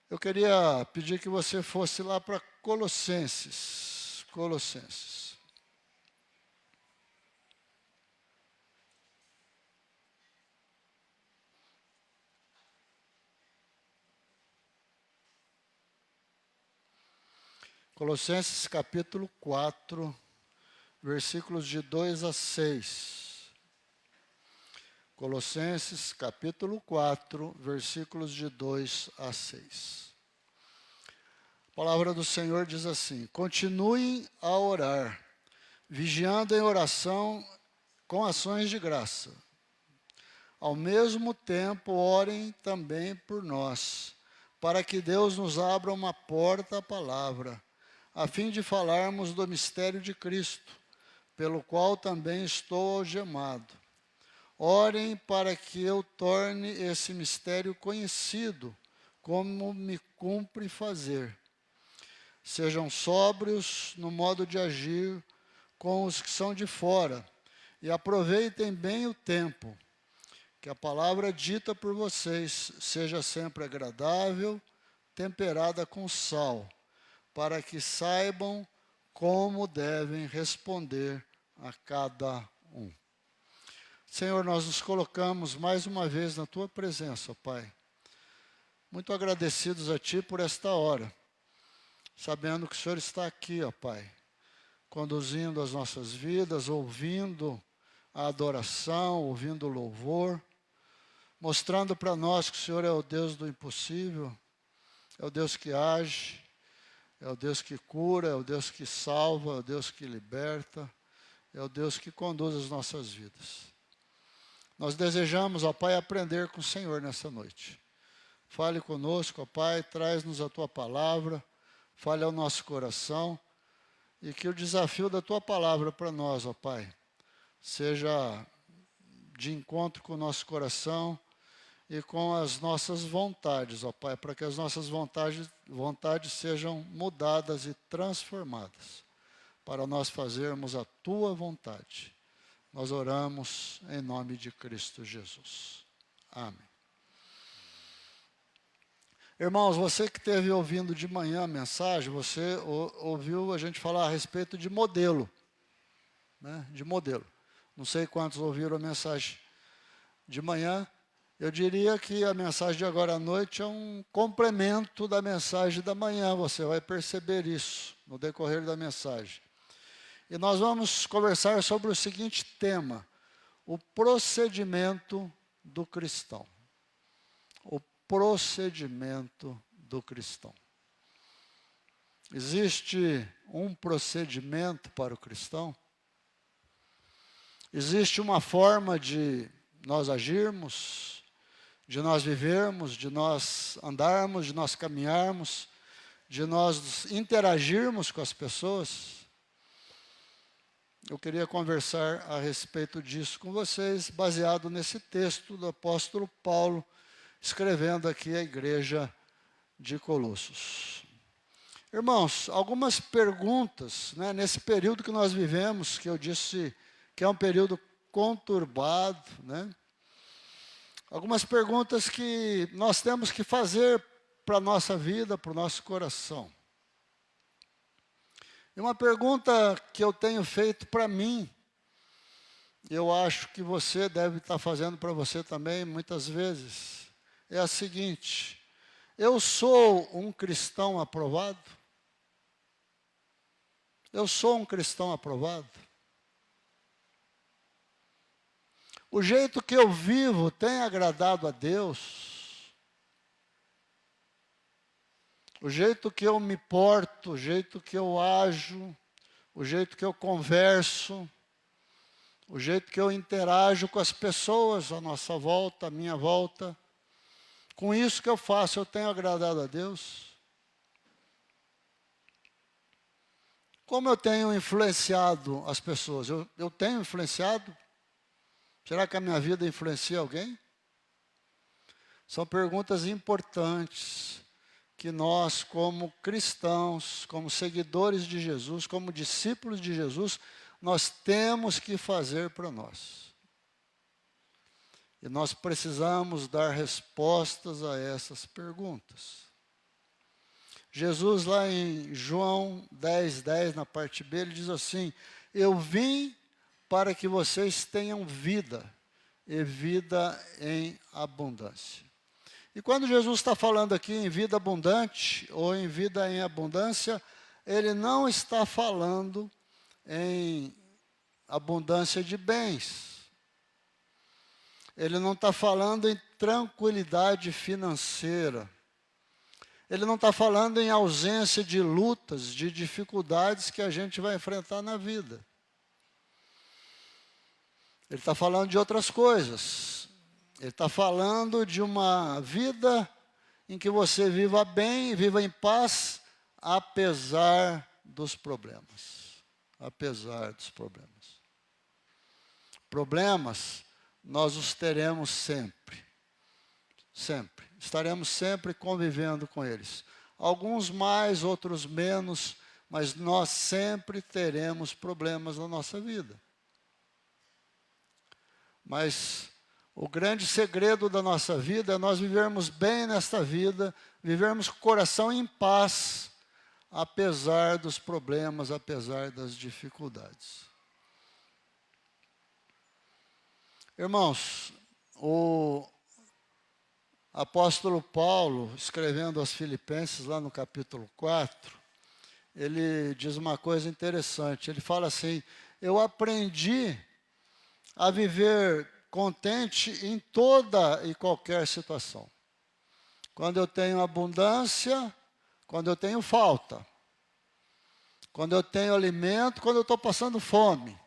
Eu queria pedir que você fosse lá para Colossenses. Colossenses. Colossenses capítulo 4, versículos de 2 a 6. Colossenses capítulo 4, versículos de 2 a 6. A palavra do Senhor diz assim: continuem a orar, vigiando em oração com ações de graça. Ao mesmo tempo, orem também por nós, para que Deus nos abra uma porta à palavra, a fim de falarmos do mistério de Cristo, pelo qual também estou algemado. Orem para que eu torne esse mistério conhecido, como me cumpre fazer. Sejam sóbrios no modo de agir com os que são de fora, e aproveitem bem o tempo. Que a palavra dita por vocês seja sempre agradável, temperada com sal, para que saibam como devem responder a cada um. Senhor, nós nos colocamos mais uma vez na Tua presença, Pai. Muito agradecidos a Ti por esta hora, sabendo que o Senhor está aqui, ó Pai, conduzindo as nossas vidas, ouvindo a adoração, ouvindo o louvor, mostrando para nós que o Senhor é o Deus do impossível, é o Deus que age, é o Deus que cura, é o Deus que salva, é o Deus que liberta, é o Deus que conduz as nossas vidas. Nós desejamos, ó Pai, aprender com o Senhor nessa noite. Fale conosco, ó Pai, traz-nos a Tua palavra, fale ao nosso coração, e que o desafio da Tua palavra para nós, ó Pai, seja de encontro com o nosso coração e com as nossas vontades, ó Pai, para que as nossas vontades sejam mudadas e transformadas, para nós fazermos a Tua vontade. Nós oramos em nome de Cristo Jesus. Amém. Irmãos, você que esteve ouvindo de manhã a mensagem, você ouviu a gente falar a respeito de modelo, né? De modelo. Não sei quantos ouviram a mensagem de manhã. Eu diria que a mensagem de agora à noite é um complemento da mensagem da manhã. Você vai perceber isso no decorrer da mensagem. E nós vamos conversar sobre o seguinte tema: o procedimento do cristão. O procedimento do cristão. Existe um procedimento para o cristão? Existe uma forma de nós agirmos, de nós vivermos, de nós andarmos, de nós caminharmos, de nós interagirmos com as pessoas? Eu queria conversar a respeito disso com vocês, baseado nesse texto do apóstolo Paulo, escrevendo aqui a igreja de Colossos. Irmãos, algumas perguntas, né, nesse período que nós vivemos, que eu disse que é um período conturbado, né? Algumas perguntas que nós temos que fazer para a nossa vida, para o nosso coração. E uma pergunta que eu tenho feito para mim, eu acho que você deve estar fazendo para você também muitas vezes, é a seguinte: eu sou um cristão aprovado? Eu sou um cristão aprovado? O jeito que eu vivo tem agradado a Deus? O jeito que eu me porto, o jeito que eu ajo, o jeito que eu converso, o jeito que eu interajo com as pessoas à nossa volta, à minha volta, com isso que eu faço, eu tenho agradado a Deus? Como eu tenho influenciado as pessoas? Eu tenho influenciado? Será que a minha vida influencia alguém? São perguntas importantes que nós, como cristãos, como seguidores de Jesus, como discípulos de Jesus, nós temos que fazer para nós. E nós precisamos dar respostas a essas perguntas. Jesus, lá em João 10:10, na parte B, ele diz assim: eu vim para que vocês tenham vida, e vida em abundância. E quando Jesus está falando aqui em vida abundante, ou em vida em abundância, ele não está falando em abundância de bens. Ele não está falando em tranquilidade financeira. Ele não está falando em ausência de lutas, de dificuldades que a gente vai enfrentar na vida. Ele está falando de outras coisas. Ele está falando de uma vida em que você viva bem, viva em paz, apesar dos problemas. Apesar dos problemas. Problemas, nós os teremos sempre. Sempre. Estaremos sempre convivendo com eles. Alguns mais, outros menos, mas nós sempre teremos problemas na nossa vida. Mas o grande segredo da nossa vida é nós vivermos bem nesta vida, vivermos com o coração em paz, apesar dos problemas, apesar das dificuldades. Irmãos, o apóstolo Paulo, escrevendo aos Filipenses, lá no capítulo 4, ele diz uma coisa interessante. Ele fala assim: eu aprendi a viver contente em toda e qualquer situação. Quando eu tenho abundância, quando eu tenho falta. Quando eu tenho alimento, quando eu estou passando fome.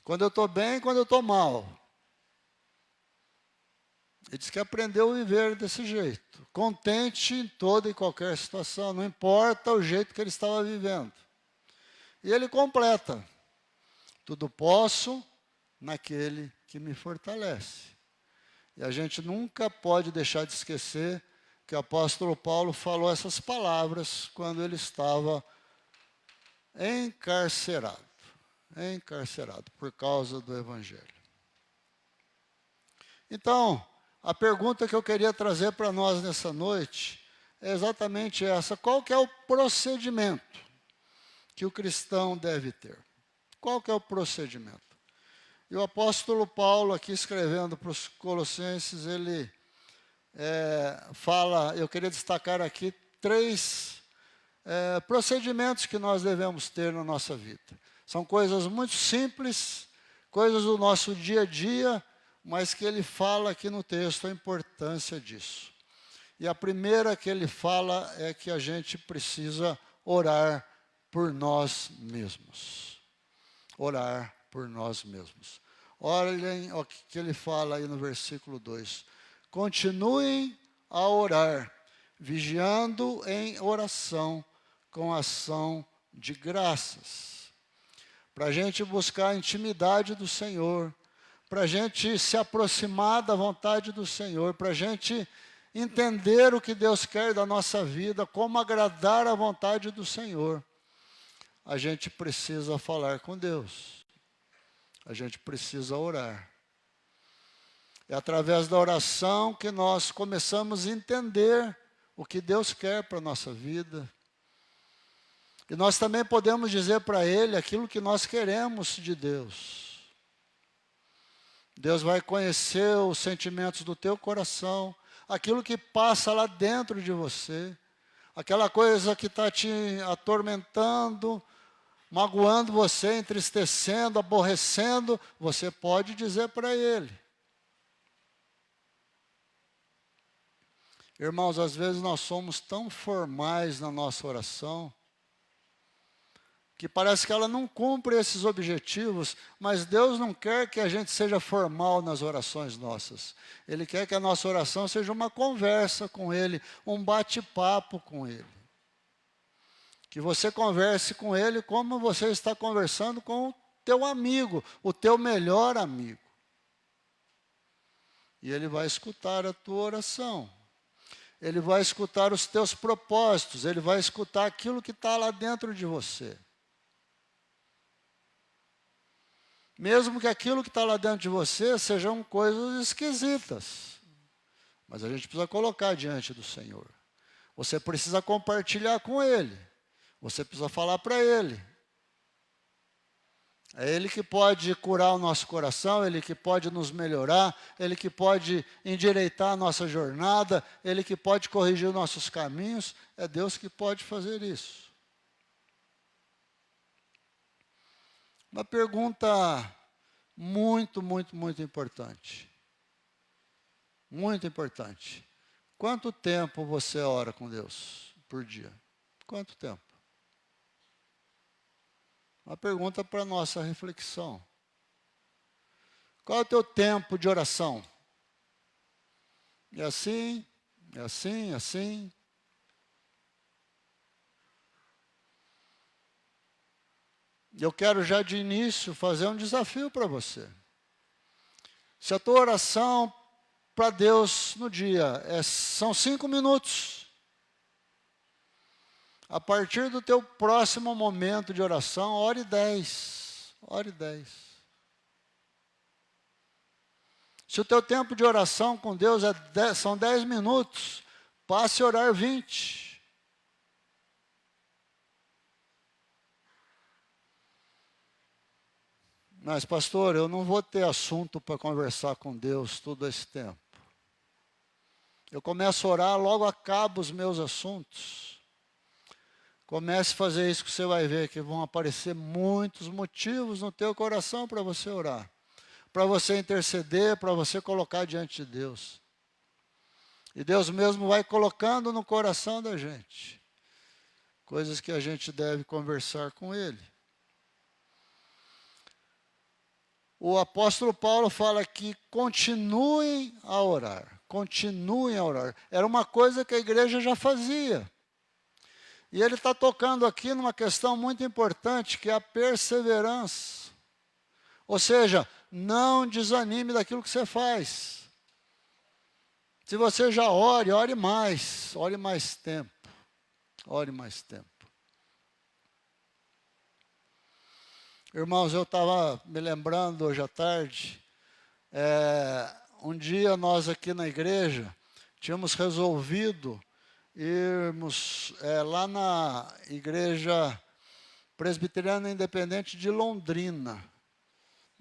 Quando eu estou bem, quando eu estou mal. Ele diz que aprendeu a viver desse jeito, contente em toda e qualquer situação, não importa o jeito que ele estava vivendo. E ele completa: tudo posso naquele que me fortalece. E a gente nunca pode deixar de esquecer que o apóstolo Paulo falou essas palavras quando ele estava encarcerado por causa do Evangelho. Então, a pergunta que eu queria trazer para nós nessa noite é exatamente essa: qual que é o procedimento que o cristão deve ter? Qual que é o procedimento? E o apóstolo Paulo, aqui escrevendo para os Colossenses, ele fala, eu queria destacar aqui 3 procedimentos que nós devemos ter na nossa vida. São coisas muito simples, coisas do nosso dia a dia, mas que ele fala aqui no texto a importância disso. E a primeira que ele fala é que a gente precisa orar por nós mesmos. Orar por nós mesmos. Olhem o que ele fala aí no versículo 2. Continuem a orar, vigiando em oração, com ação de graças. Para a gente buscar a intimidade do Senhor, para a gente se aproximar da vontade do Senhor, para a gente entender o que Deus quer da nossa vida, como agradar a vontade do Senhor. A gente precisa falar com Deus. A gente precisa orar. É através da oração que nós começamos a entender o que Deus quer para a nossa vida. E nós também podemos dizer para Ele aquilo que nós queremos de Deus. Deus vai conhecer os sentimentos do teu coração, aquilo que passa lá dentro de você, aquela coisa que está te atormentando, magoando você, entristecendo, aborrecendo, você pode dizer para Ele. Irmãos, às vezes nós somos tão formais na nossa oração, que parece que ela não cumpre esses objetivos, mas Deus não quer que a gente seja formal nas orações nossas. Ele quer que a nossa oração seja uma conversa com Ele, um bate-papo com Ele. Que você converse com Ele como você está conversando com o teu amigo, o teu melhor amigo. E Ele vai escutar a tua oração. Ele vai escutar os teus propósitos, Ele vai escutar aquilo que está lá dentro de você. Mesmo que aquilo que está lá dentro de você sejam coisas esquisitas. Mas a gente precisa colocar diante do Senhor. Você precisa compartilhar com Ele. Você precisa falar para Ele. É Ele que pode curar o nosso coração, Ele que pode nos melhorar, Ele que pode endireitar a nossa jornada, Ele que pode corrigir os nossos caminhos. É Deus que pode fazer isso. Uma pergunta muito, muito, muito importante. Muito importante. Quanto tempo você ora com Deus por dia? Quanto tempo? Uma pergunta para a nossa reflexão. Qual é o teu tempo de oração? É assim, é assim, é assim. Eu quero já de início fazer um desafio para você. Se a tua oração para Deus no dia são 5 minutos, a partir do teu próximo momento de oração, ore 10. Ore 10. Se o teu tempo de oração com Deus são 10 minutos, passe a orar 20. Mas, pastor, eu não vou ter assunto para conversar com Deus todo esse tempo. Eu começo a orar, logo acabo os meus assuntos. Comece a fazer isso que você vai ver que vão aparecer muitos motivos no teu coração para você orar. Para você interceder, para você colocar diante de Deus. E Deus mesmo vai colocando no coração da gente coisas que a gente deve conversar com Ele. O apóstolo Paulo fala que continuem a orar. Continuem a orar. Era uma coisa que a igreja já fazia. E ele está tocando aqui numa questão muito importante, que é a perseverança. Ou seja, não desanime daquilo que você faz. Se você já ore mais. Ore mais tempo. Ore mais tempo. Irmãos, eu estava me lembrando hoje à tarde, um dia nós aqui na igreja tínhamos resolvido irmos lá na Igreja Presbiteriana Independente de Londrina.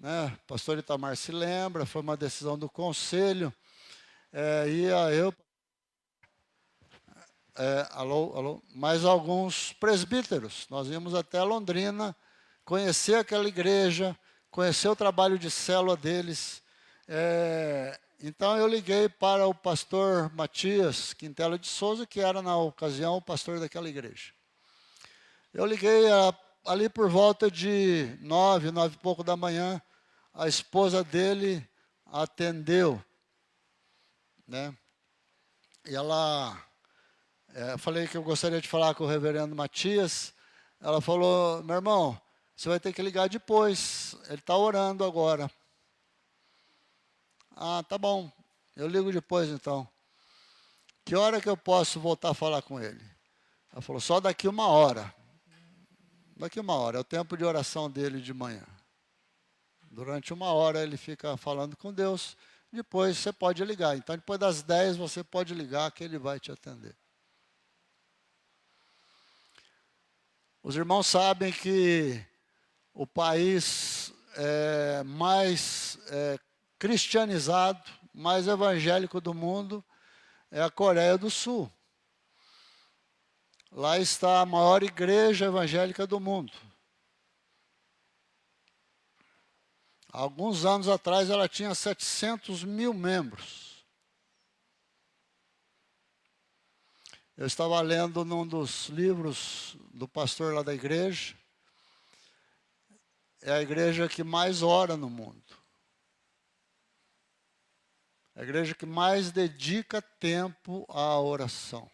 Né? O pastor Itamar se lembra, foi uma decisão do conselho. Ia eu, mais alguns presbíteros. Nós íamos até Londrina, conhecer aquela igreja, conhecer o trabalho de célula deles. Então eu liguei para o pastor Matias Quintela de Souza, que era na ocasião o pastor daquela igreja. Eu liguei ali por volta de 9 e pouco da manhã, a esposa dele atendeu, né? E ela, falei que eu gostaria de falar com o reverendo Matias. Ela falou: meu irmão, você vai ter que ligar depois, ele está orando agora. Ah, tá bom, eu ligo depois então. Que hora que eu posso voltar a falar com ele? Ela falou: só daqui 1 hora. Daqui 1 hora, é o tempo de oração dele de manhã. Durante 1 hora ele fica falando com Deus, depois você pode ligar. Então depois das 10 você pode ligar que ele vai te atender. Os irmãos sabem que o país mais cristianizado, mais evangélico do mundo é a Coreia do Sul. Lá está a maior igreja evangélica do mundo. Há alguns anos atrás ela tinha 700 mil membros. Eu estava lendo num dos livros do pastor lá da igreja. É a igreja que mais ora no mundo. É a igreja que mais dedica tempo à oração.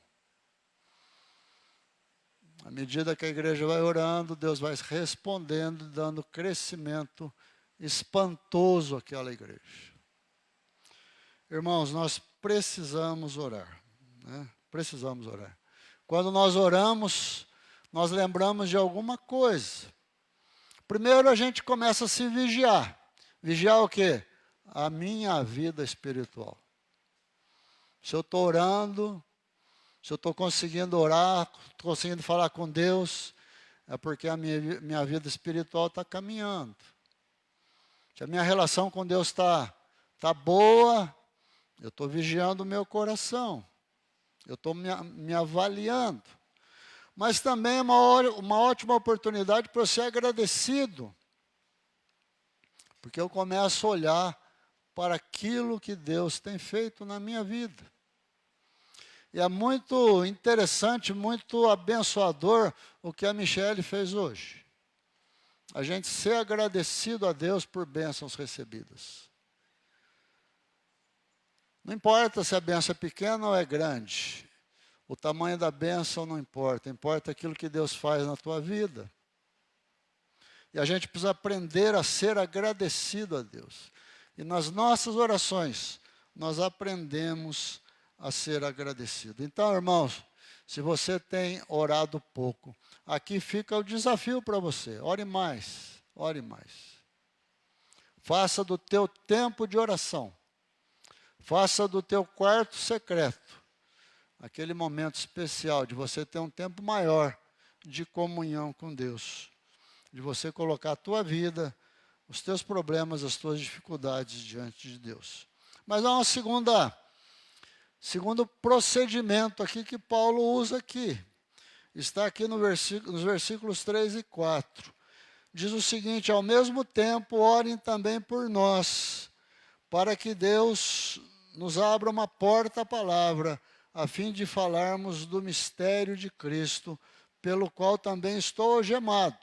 À medida que a igreja vai orando, Deus vai respondendo, dando crescimento espantoso àquela igreja. Irmãos, nós precisamos orar, né? Precisamos orar. Quando nós oramos, nós lembramos de alguma coisa. Primeiro a gente começa a se vigiar. Vigiar o quê? A minha vida espiritual. Se eu estou orando, Se eu estou conseguindo orar, estou conseguindo falar com Deus, é porque a minha vida espiritual está caminhando. Se a minha relação com Deus está boa, eu estou vigiando o meu coração. Eu estou me avaliando. Mas também é uma ótima oportunidade para eu ser agradecido. Porque eu começo a olhar para aquilo que Deus tem feito na minha vida. E é muito interessante, muito abençoador o que a Michele fez hoje. A gente ser agradecido a Deus por bênçãos recebidas. Não importa se a bênção é pequena ou é grande. O tamanho da bênção não importa. Importa aquilo que Deus faz na tua vida. E a gente precisa aprender a ser agradecido a Deus. E nas nossas orações, nós aprendemos a ser agradecido. Então, irmãos, se você tem orado pouco, aqui fica o desafio para você. Ore mais, ore mais. Faça do teu tempo de oração, faça do teu quarto secreto, aquele momento especial de você ter um tempo maior de comunhão com Deus, de você colocar a tua vida, os teus problemas, as tuas dificuldades diante de Deus. Mas há uma segundo procedimento aqui que Paulo usa aqui. Está aqui nos versículos 3 e 4. Diz o seguinte: ao mesmo tempo, orem também por nós, para que Deus nos abra uma porta à palavra, a fim de falarmos do mistério de Cristo, pelo qual também estou algemado.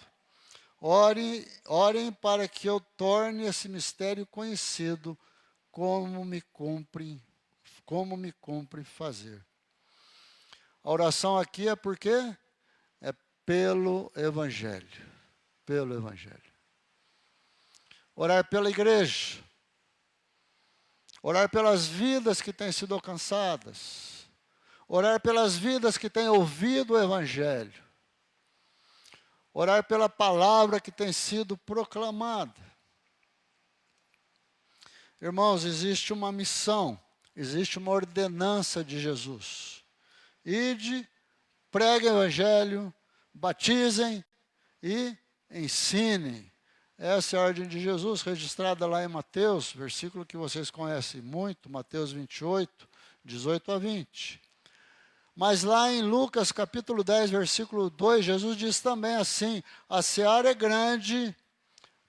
Orem para que eu torne esse mistério conhecido, como me cumpre fazer. A oração aqui é por quê? É pelo Evangelho. Pelo Evangelho. Orar pela igreja. Orar pelas vidas que têm sido alcançadas. Orar pelas vidas que têm ouvido o Evangelho. Orar pela palavra que tem sido proclamada. Irmãos, existe uma missão, existe uma ordenança de Jesus. Ide, preguem o Evangelho, batizem e ensinem. Essa é a ordem de Jesus, registrada lá em Mateus, versículo que vocês conhecem muito, Mateus 28, 18 a 20. Mas lá em Lucas capítulo 10, versículo 2, Jesus diz também assim: a seara é grande,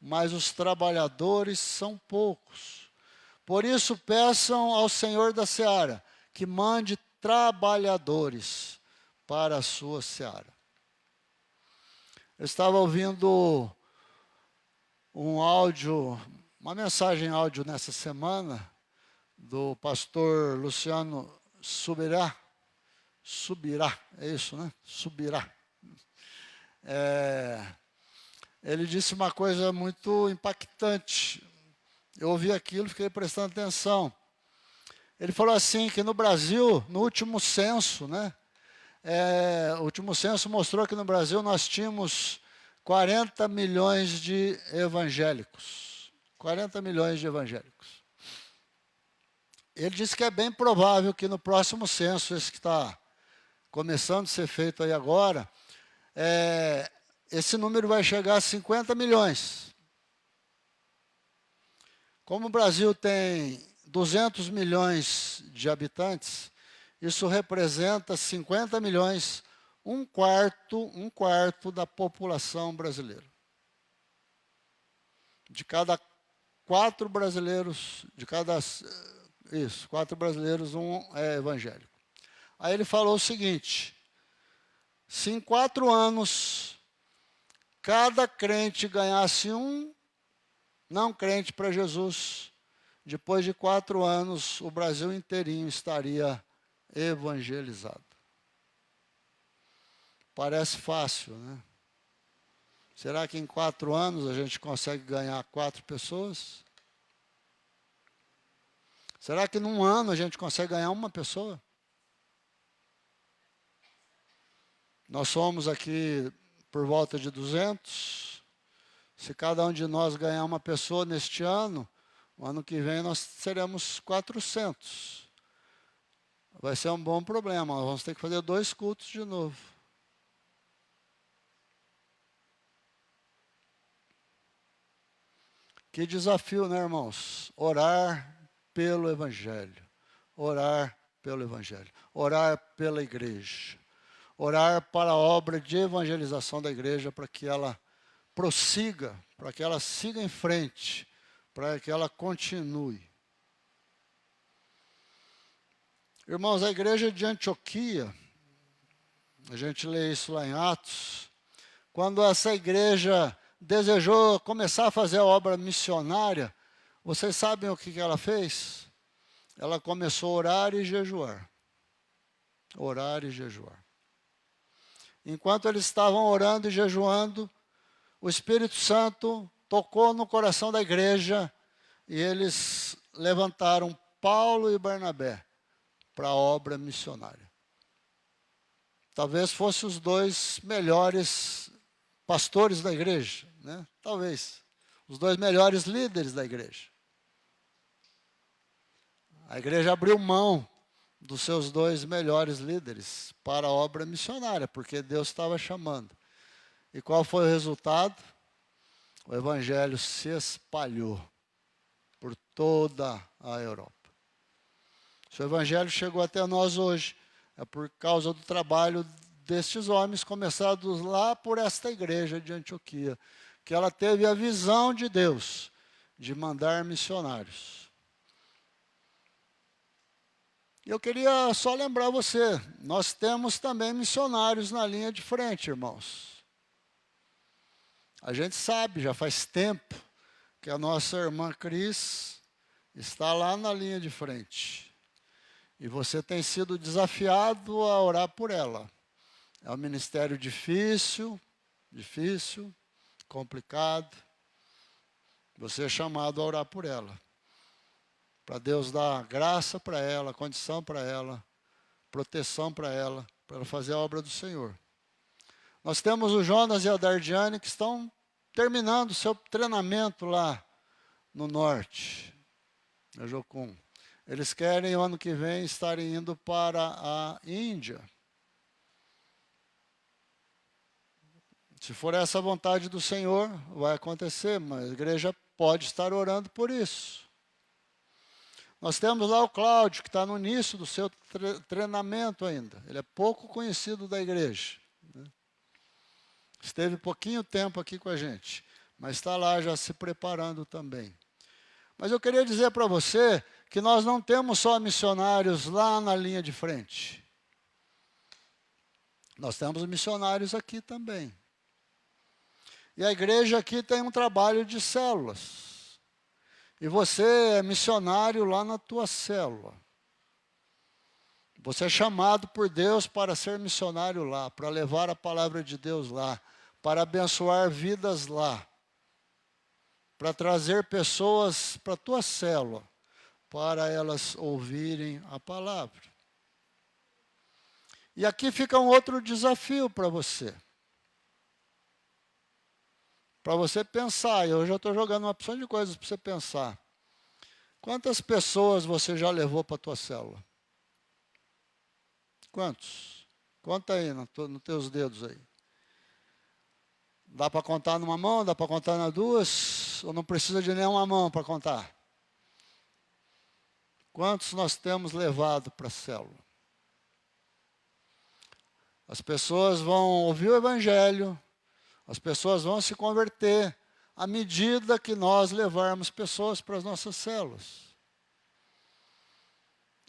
mas os trabalhadores são poucos. Por isso peçam ao Senhor da seara que mande trabalhadores para a sua seara. Eu estava ouvindo uma mensagem áudio nessa semana, do pastor Luciano Subirá, é isso, né? Subirá. Ele disse uma coisa muito impactante. Eu ouvi aquilo, fiquei prestando atenção. Ele falou assim, que no Brasil, no último censo, né? O último censo mostrou que no Brasil nós tínhamos 40 milhões de evangélicos. 40 milhões de evangélicos. Ele disse que é bem provável que no próximo censo, esse que está começando a ser feito aí agora, esse número vai chegar a 50 milhões. Como o Brasil tem 200 milhões de habitantes, isso representa 50 milhões, um quarto da população brasileira. De cada 4 brasileiros, quatro brasileiros, um é evangélico. Aí ele falou o seguinte: se em 4 anos cada crente ganhasse um não crente para Jesus, depois de 4 anos o Brasil inteirinho estaria evangelizado. Parece fácil, né? Será que em 4 anos a gente consegue ganhar 4 pessoas? Será que num ano a gente consegue ganhar uma pessoa? Nós somos aqui por volta de 200. Se cada um de nós ganhar uma pessoa neste ano, o ano que vem nós seremos 400. vai ser um bom problema. Nós vamos ter que fazer 2 cultos de novo. Que desafio, né, irmãos? Orar pelo Evangelho. Orar pelo Evangelho. Orar pela igreja. Orar para a obra de evangelização da igreja, para que ela prossiga, para que ela siga em frente, para que ela continue. Irmãos, a igreja de Antioquia, a gente lê isso lá em Atos, quando essa igreja desejou começar a fazer a obra missionária, vocês sabem o que ela fez? Ela começou a orar e jejuar. Orar e jejuar. Enquanto eles estavam orando e jejuando, o Espírito Santo tocou no coração da igreja e eles levantaram Paulo e Barnabé para a obra missionária. Talvez fossem os 2 melhores pastores da igreja, né? Talvez. Os 2 melhores líderes da igreja. A igreja abriu mão dos seus 2 melhores líderes para a obra missionária, porque Deus estava chamando. E qual foi o resultado? O evangelho se espalhou por toda a Europa. Se o evangelho chegou até nós hoje, é por causa do trabalho destes homens, começados lá por esta igreja de Antioquia, que ela teve a visão de Deus de mandar missionários. Eu queria só lembrar você, nós temos também missionários na linha de frente, irmãos. A gente sabe, já faz tempo, que a nossa irmã Cris está lá na linha de frente. E você tem sido desafiado a orar por ela. É um ministério difícil, complicado. Você é chamado a orar por ela. Para Deus dar graça para ela, condição para ela, proteção para ela fazer a obra do Senhor. Nós temos o Jonas e a Dardiane que estão terminando o seu treinamento lá no norte, na Jocum. Eles querem, o ano que vem, estarem indo para a Índia. Se for essa a vontade do Senhor, vai acontecer, mas a igreja pode estar orando por isso. Nós temos lá o Cláudio, que está no início do seu treinamento ainda. Ele é pouco conhecido da igreja, né? Esteve pouquinho tempo aqui com a gente, mas está lá já se preparando também. Mas eu queria dizer para você que nós não temos só missionários lá na linha de frente. Nós temos missionários aqui também. E a igreja aqui tem um trabalho de células. E você é missionário lá na tua célula. Você é chamado por Deus para ser missionário lá, para levar a palavra de Deus lá, para abençoar vidas lá, para trazer pessoas para a tua célula, para elas ouvirem a palavra. E aqui fica um outro desafio para você. Para você pensar, eu já estou jogando uma opção de coisas para você pensar. Quantas pessoas você já levou para a tua célula? Quantos? Conta aí nos teus dedos aí. Dá para contar numa mão, dá para contar nas 2? Ou não precisa de nenhuma mão para contar? Quantos nós temos levado para a célula? As pessoas vão ouvir o evangelho, as pessoas vão se converter à medida que nós levarmos pessoas para as nossas células.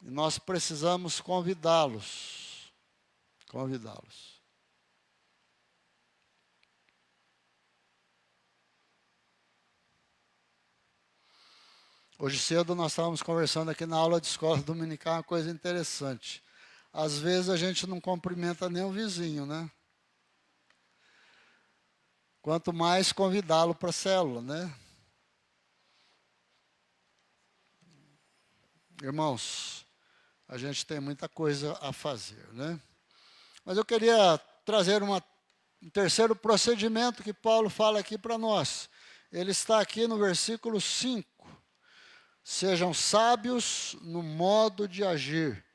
E nós precisamos convidá-los. Convidá-los. Hoje cedo nós estávamos conversando aqui na aula de escola dominical, uma coisa interessante. Às vezes a gente não cumprimenta nem o vizinho, né? Quanto mais convidá-lo para a célula, né? Irmãos, a gente tem muita coisa a fazer, né? Mas eu queria trazer um terceiro procedimento que Paulo fala aqui para nós. Ele está aqui no versículo 5. Sejam sábios no modo de agir,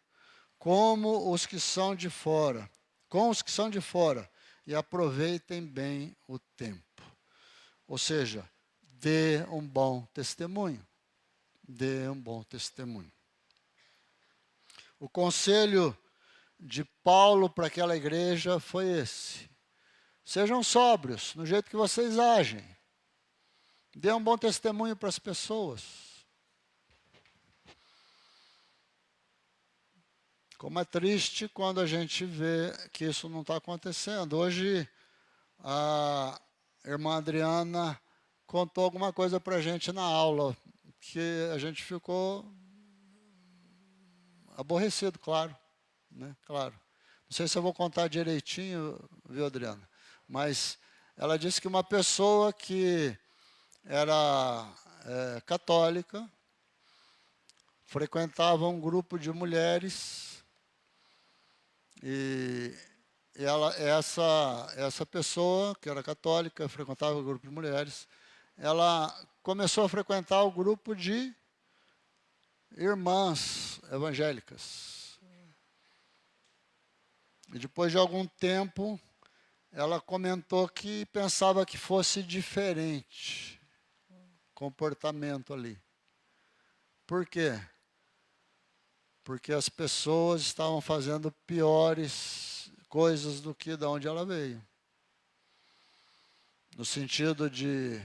como os que são de fora, com os que são de fora, e aproveitem bem o tempo. Ou seja, dê um bom testemunho. Dê um bom testemunho. O conselho de Paulo para aquela igreja foi esse: sejam sóbrios no jeito que vocês agem. Dê um bom testemunho para as pessoas. Como é triste quando a gente vê que isso não está acontecendo. Hoje, a irmã Adriana contou alguma coisa para a gente na aula, que a gente ficou aborrecido, claro. Né? Claro. Não sei se eu vou contar direitinho, viu, Adriana? Mas ela disse que uma pessoa que era católica, frequentava um grupo de mulheres, e essa pessoa, que era católica, frequentava o grupo de mulheres, ela começou a frequentar o grupo de irmãs evangélicas. E depois de algum tempo, ela comentou que pensava que fosse diferente o comportamento ali. Por quê? Porque as pessoas estavam fazendo piores coisas do que de onde ela veio. No sentido de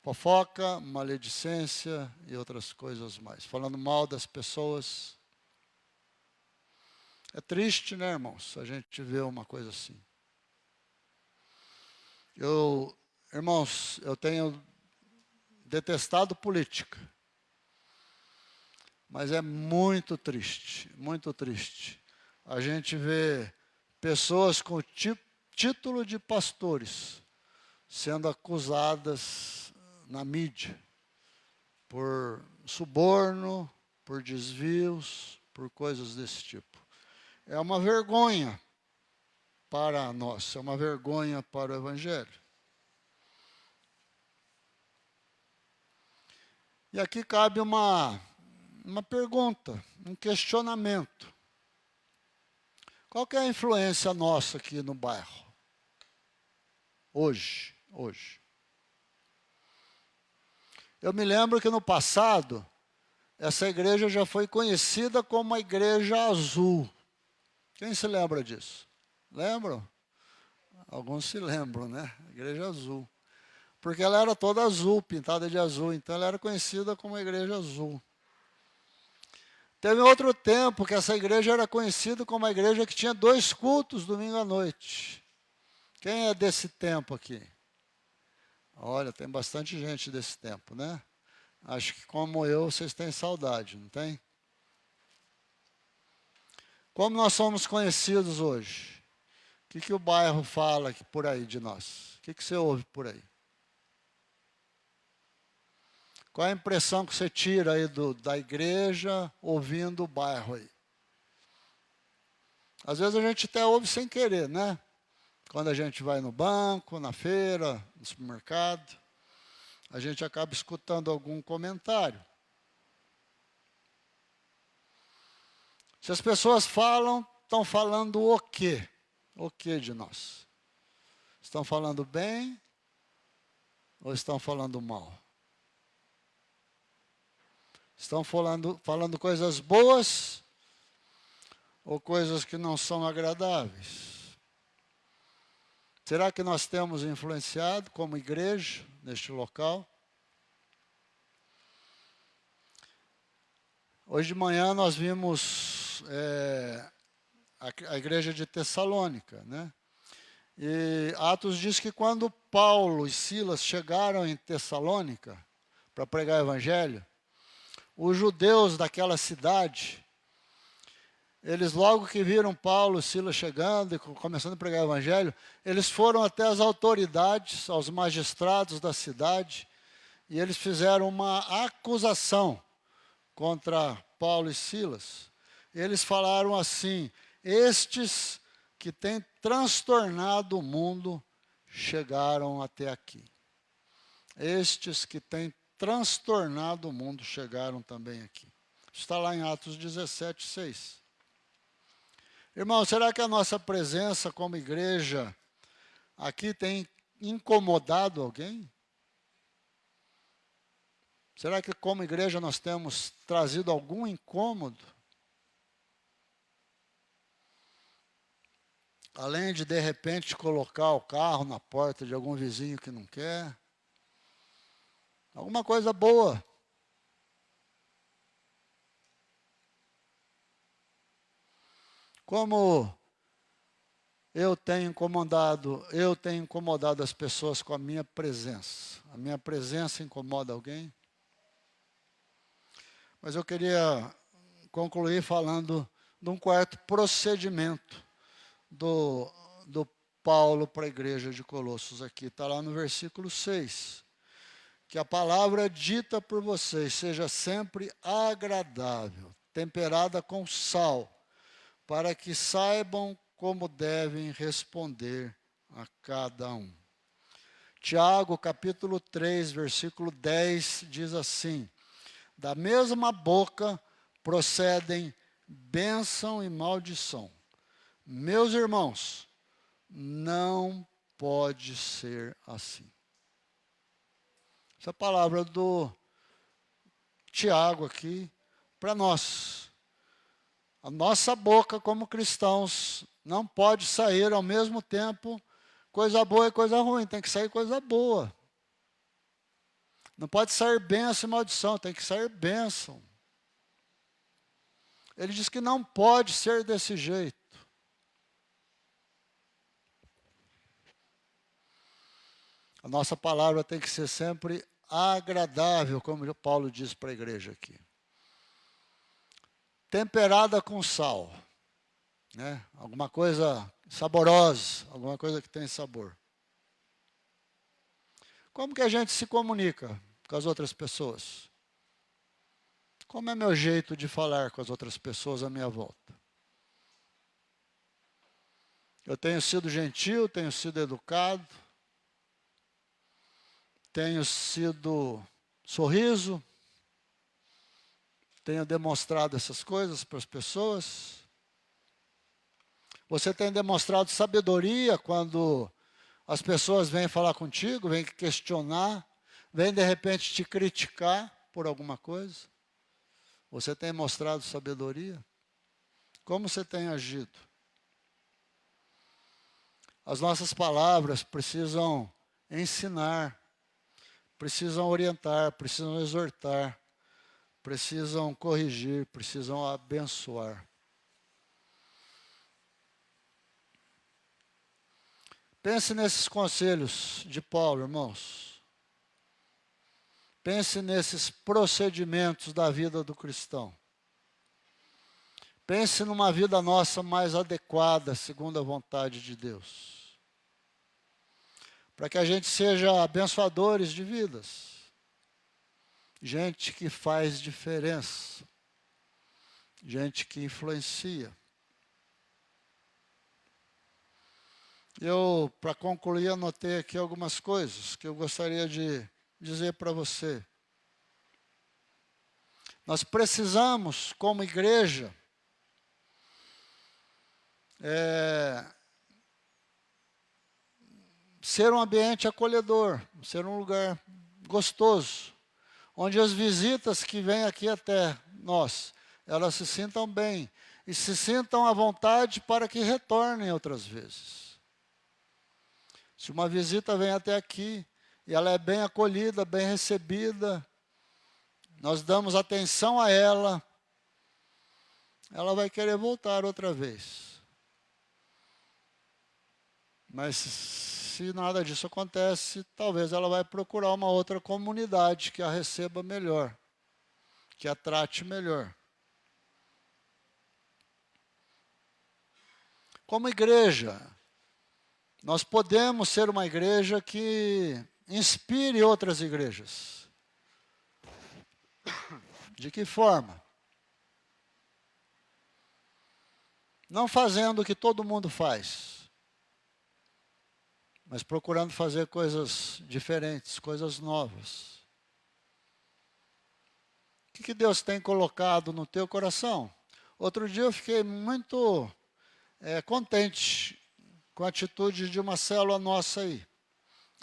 fofoca, maledicência e outras coisas mais. Falando mal das pessoas. É triste, né, irmãos, a gente vê uma coisa assim. Irmãos, eu tenho detestado política. Mas é muito triste, muito triste. A gente vê pessoas com título de pastores sendo acusadas na mídia por suborno, por desvios, por coisas desse tipo. É uma vergonha para nós, é uma vergonha para o Evangelho. E aqui cabe uma pergunta, um questionamento. Qual que é a influência nossa aqui no bairro? Hoje. Eu me lembro que no passado, essa igreja já foi conhecida como a Igreja Azul. Quem se lembra disso? Lembram? Alguns se lembram, né? Igreja Azul. Porque ela era toda azul, pintada de azul, então ela era conhecida como a Igreja Azul. Teve outro tempo que essa igreja era conhecida como a igreja que tinha 2 cultos domingo à noite. Quem é desse tempo aqui? Olha, tem bastante gente desse tempo, né? Acho que como eu, vocês têm saudade, não tem? Como nós somos conhecidos hoje? O que o bairro fala aqui por aí de nós? O que você ouve por aí? Qual a impressão que você tira aí da igreja ouvindo o bairro aí? Às vezes a gente até ouve sem querer, né? Quando a gente vai no banco, na feira, no supermercado, a gente acaba escutando algum comentário. Se as pessoas falam, estão falando o quê? O que de nós? Estão falando bem ou estão falando mal? Estão falando coisas boas ou coisas que não são agradáveis? Será que nós temos influenciado como igreja neste local? Hoje de manhã nós vimos a igreja de Tessalônica, né? E Atos diz que quando Paulo e Silas chegaram em Tessalônica para pregar o evangelho, os judeus daquela cidade, eles logo que viram Paulo e Silas chegando e começando a pregar o evangelho, eles foram até as autoridades, aos magistrados da cidade, e eles fizeram uma acusação contra Paulo e Silas. Eles falaram assim: estes que têm transtornado o mundo chegaram até aqui. Estes que têm transtornado o mundo chegaram também aqui. Está lá em Atos 17, 6. Irmão, será que a nossa presença como igreja aqui tem incomodado alguém? Será que como igreja nós temos trazido algum incômodo? Além de repente, colocar o carro na porta de algum vizinho que não quer. Alguma coisa boa. Como eu tenho incomodado as pessoas com a minha presença. A minha presença incomoda alguém? Mas eu queria concluir falando de um quarto procedimento do Paulo para a igreja de Colossos aqui. Está lá no versículo 6. Que a palavra dita por vocês seja sempre agradável, temperada com sal, para que saibam como devem responder a cada um. Tiago, capítulo 3, versículo 10, diz assim: da mesma boca procedem bênção e maldição. Meus irmãos, não pode ser assim. Essa palavra do Tiago aqui para nós. A nossa boca como cristãos não pode sair ao mesmo tempo coisa boa e coisa ruim, tem que sair coisa boa. Não pode sair bênção e maldição, tem que sair bênção. Ele diz que não pode ser desse jeito. A nossa palavra tem que ser sempre agradável, como Paulo diz para a igreja aqui. Temperada com sal, né? Alguma coisa saborosa, alguma coisa que tem sabor. Como que a gente se comunica com as outras pessoas? Como é meu jeito de falar com as outras pessoas à minha volta? Eu tenho sido gentil, tenho sido educado, tenho sido sorriso, tenho demonstrado essas coisas para as pessoas. Você tem demonstrado sabedoria quando as pessoas vêm falar contigo, vêm questionar, vêm de repente te criticar por alguma coisa. Você tem mostrado sabedoria? Como você tem agido? As nossas palavras precisam ensinar, precisam orientar, precisam exortar, precisam corrigir, precisam abençoar. Pense nesses conselhos de Paulo, irmãos. Pense nesses procedimentos da vida do cristão. Pense numa vida nossa mais adequada, segundo a vontade de Deus. Para que a gente seja abençoadores de vidas. Gente que faz diferença. Gente que influencia. Eu, para concluir, anotei aqui algumas coisas que eu gostaria de dizer para você. Nós precisamos, como igreja, ser um ambiente acolhedor, ser um lugar gostoso, onde as visitas que vêm aqui até nós, elas se sintam bem e se sintam à vontade para que retornem outras vezes. Se uma visita vem até aqui e ela é bem acolhida, bem recebida, nós damos atenção a ela, ela vai querer voltar outra vez. Mas se nada disso acontece, talvez ela vai procurar uma outra comunidade que a receba melhor, que a trate melhor. Como igreja, nós podemos ser uma igreja que inspire outras igrejas. De que forma? Não fazendo o que todo mundo faz, mas procurando fazer coisas diferentes, coisas novas. O que Deus tem colocado no teu coração? Outro dia eu fiquei muito contente com a atitude de uma célula nossa aí.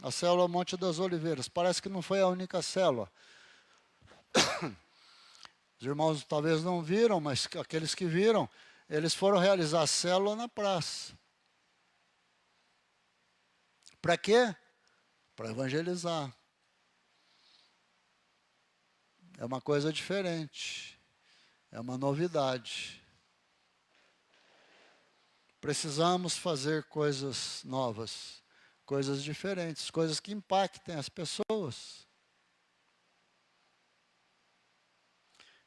A célula Monte das Oliveiras. Parece que não foi a única célula. Os irmãos talvez não viram, mas aqueles que viram, eles foram realizar a célula na praça. Para quê? Para evangelizar. É uma coisa diferente. É uma novidade. Precisamos fazer coisas novas, coisas diferentes, coisas que impactem as pessoas.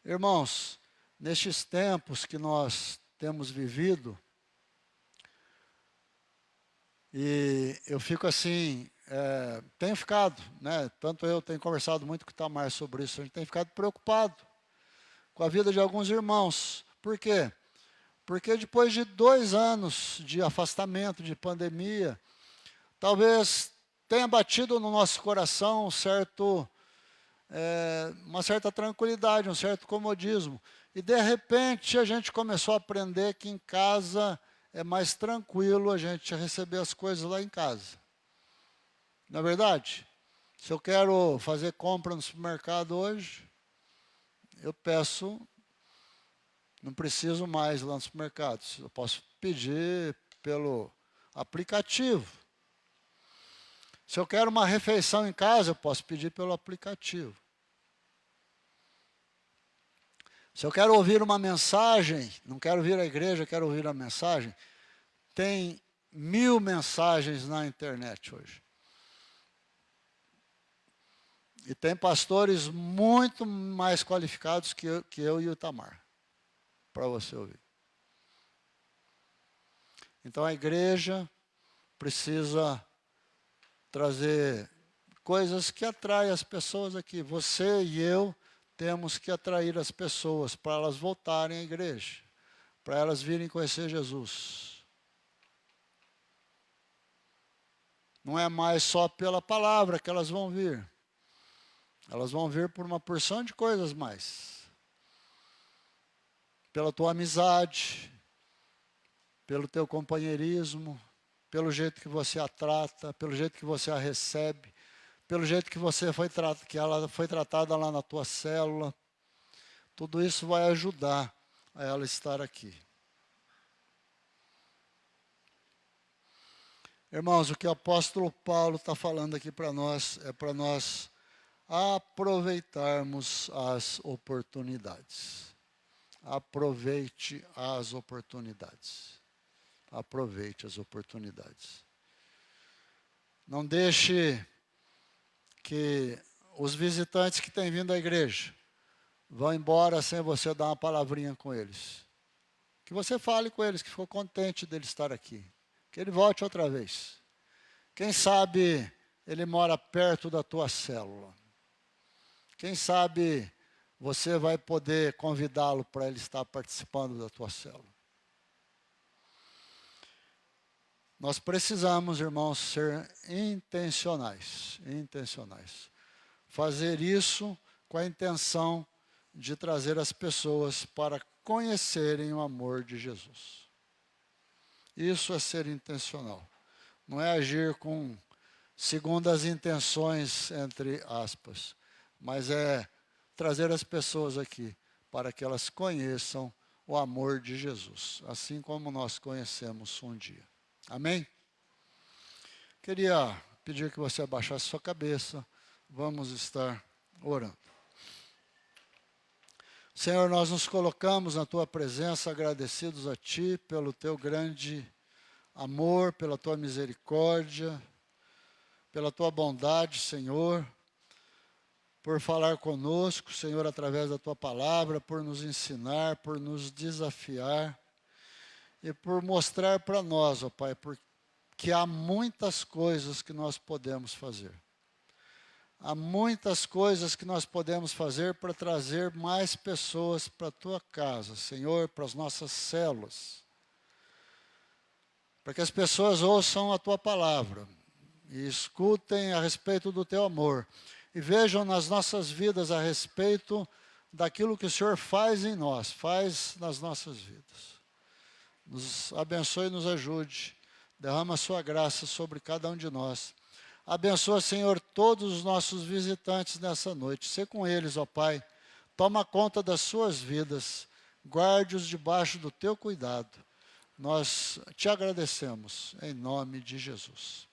Irmãos, nestes tempos que nós temos vivido, e eu fico assim, tenho ficado, né? Tanto eu tenho conversado muito com o Itamar sobre isso, a gente tem ficado preocupado com a vida de alguns irmãos. Por quê? Porque depois de 2 anos de afastamento, de pandemia, talvez tenha batido no nosso coração uma certa tranquilidade, um certo comodismo. E de repente a gente começou a aprender que em casa é mais tranquilo a gente receber as coisas lá em casa. Não é verdade? Se eu quero fazer compra no supermercado hoje, eu peço, não preciso mais ir lá no supermercado. Eu posso pedir pelo aplicativo. Se eu quero uma refeição em casa, eu posso pedir pelo aplicativo. Se eu quero ouvir uma mensagem, não quero ouvir a igreja, quero ouvir a mensagem, tem 1000 mensagens na internet hoje. E tem pastores muito mais qualificados que eu e o Itamar, para você ouvir. Então a igreja precisa trazer coisas que atraem as pessoas aqui. Você e eu temos que atrair as pessoas para elas voltarem à igreja, para elas virem conhecer Jesus. Não é mais só pela palavra que elas vão vir. Elas vão vir por uma porção de coisas mais. Pela tua amizade, pelo teu companheirismo, pelo jeito que você a trata, pelo jeito que você a recebe, pelo jeito que que ela foi tratada lá na tua célula. Tudo isso vai ajudar a ela estar aqui. Irmãos, o que o apóstolo Paulo está falando aqui para nós é para nós aproveitarmos as oportunidades. Aproveite as oportunidades. Aproveite as oportunidades. Não deixe que os visitantes que têm vindo à igreja vão embora sem você dar uma palavrinha com eles. Que você fale com eles, que ficou contente dele estar aqui. Que ele volte outra vez. Quem sabe ele mora perto da tua célula. Quem sabe você vai poder convidá-lo para ele estar participando da tua célula. Nós precisamos, irmãos, ser intencionais. Fazer isso com a intenção de trazer as pessoas para conhecerem o amor de Jesus. Isso é ser intencional. Não é agir com segundas intenções, entre aspas, mas é trazer as pessoas aqui para que elas conheçam o amor de Jesus, assim como nós conhecemos um dia. Amém? Queria pedir que você abaixasse sua cabeça. Vamos estar orando. Senhor, nós nos colocamos na tua presença agradecidos a ti pelo teu grande amor, pela tua misericórdia, pela tua bondade, Senhor, por falar conosco, Senhor, através da tua palavra, por nos ensinar, por nos desafiar e por mostrar para nós, ó Pai, que há muitas coisas que nós podemos fazer. Há muitas coisas que nós podemos fazer para trazer mais pessoas para a tua casa, Senhor, para as nossas células. Para que as pessoas ouçam a tua palavra e escutem a respeito do teu amor. E vejam nas nossas vidas a respeito daquilo que o Senhor faz em nós, faz nas nossas vidas. Nos abençoe e nos ajude. Derrama a sua graça sobre cada um de nós. Abençoa, Senhor, todos os nossos visitantes nessa noite. Sê com eles, ó Pai. Toma conta das suas vidas. Guarde-os debaixo do teu cuidado. Nós te agradecemos, em nome de Jesus.